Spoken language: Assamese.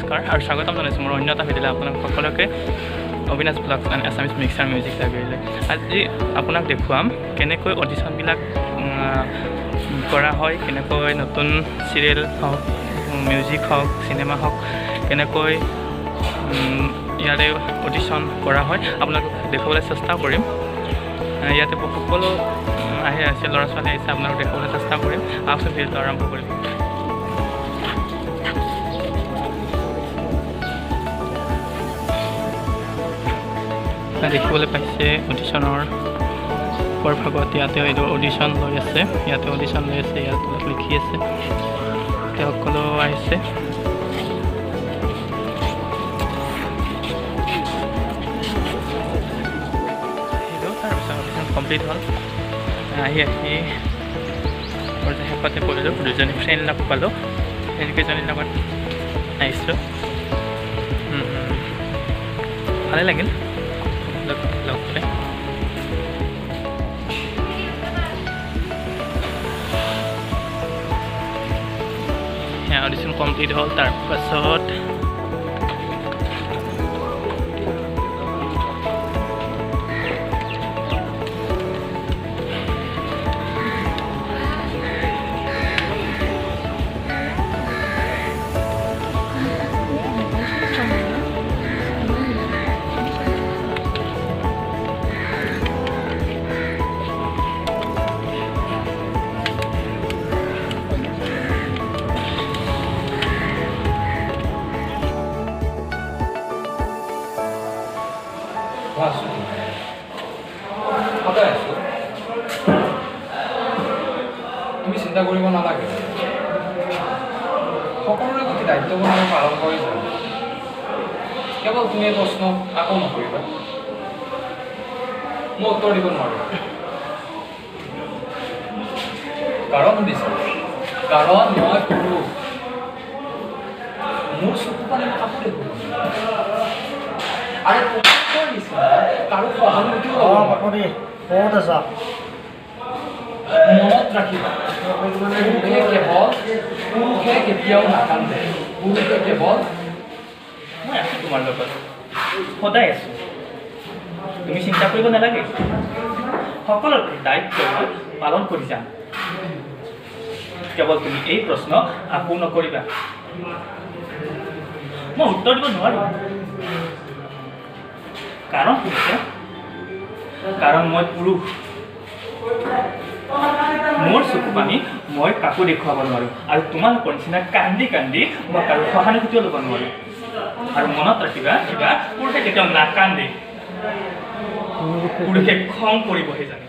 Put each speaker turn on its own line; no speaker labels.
নমস্কাৰ আৰু স্বাগতম জনাইছোঁ মোৰ অন্য এটা ভিডিঅ'লৈ আপোনাক সকলোকে Abinash blog and Assamese mixer music লাইব্ৰেৰীলৈ। আজি আপোনাক দেখুৱাম কেনেকৈ অডিশ্যনবিলাক কৰা হয়, কেনেকৈ নতুন চিৰিয়েল হওক, মিউজিক হওক, চিনেমা হওক, কেনেকৈ ইয়াৰে অডিশ্যন কৰা হয় আপোনাক দেখুৱাবলৈ চেষ্টা কৰিম। ইয়াতে সকলো আছে, ল'ৰা ছোৱালী আহিছে, আপোনালোক দেখুৱাবলৈ চেষ্টা কৰিম। আহকচোন ভিডিঅ'টো আৰম্ভ কৰিম। দেখিবলৈ পাইছে অডিশ্যনৰ ভাগত ইয়াতে এইটো অডিশ্যন লৈ আছে, ইয়াত লিখি আছে, তেওঁ সকলো আহিছে। তাৰপিছত অডিশ্যন কমপ্লিট হ'ল। আহি শেষতে পৰিলোঁ, দুজনী ফ্ৰেণ্ড লগ পালোঁ, ফ্ৰেণ্ডকেইজনীৰ লগত আহিছোঁ। ভালে লাগিল লগ পালে। অডিশ্যন কমপ্লিট হ'ল। তাৰপাছত
তুমি চিন্তা কৰিব নালাগে, সকলোৰে প্ৰতি দায়িত্ববোৰ পালন কৰি যাবা। কেৱল তুমি এই প্ৰশ্ন আকৌ নকৰিবা, মই উত্তৰ দিব নোৱাৰিম। কাৰণ সুধিছা, কাৰণ মই পুৰুষ, মোৰ চকু পালে কাকো দেখো আৰু তোমালোকৰ নিচিনা কাৰো সহানুভূতিও
ক'ত আছা?
মনত ৰাখিবা, পুৰুষে কেতিয়াও নাকান্দে, পুৰুষে কেৱল
মই আছোঁ তোমাৰ লগত, সদায় আছোঁ, তুমি চিন্তা কৰিব নালাগে। সকলো দায়িত্ব পালন কৰি যাম। কেৱল তুমি এই প্ৰশ্ন আকৌ নকৰিবা। মই উত্তৰ দিব নোৱাৰিম। কাৰণ শুনিছে, কাৰণ মই পুৰুষ, মোৰ চকু পানী মই কাকো দেখুৱাব নোৱাৰোঁ আৰু তোমালোকৰ নিচিনা কান্দি কান্দি মই কাৰো সহানুভূতিও ল'ব নোৱাৰোঁ। আৰু মনত ৰাখিবা, পুৰুষে কেতিয়াও নাকান্দে, পুৰুষে খং কৰিবহে জানে।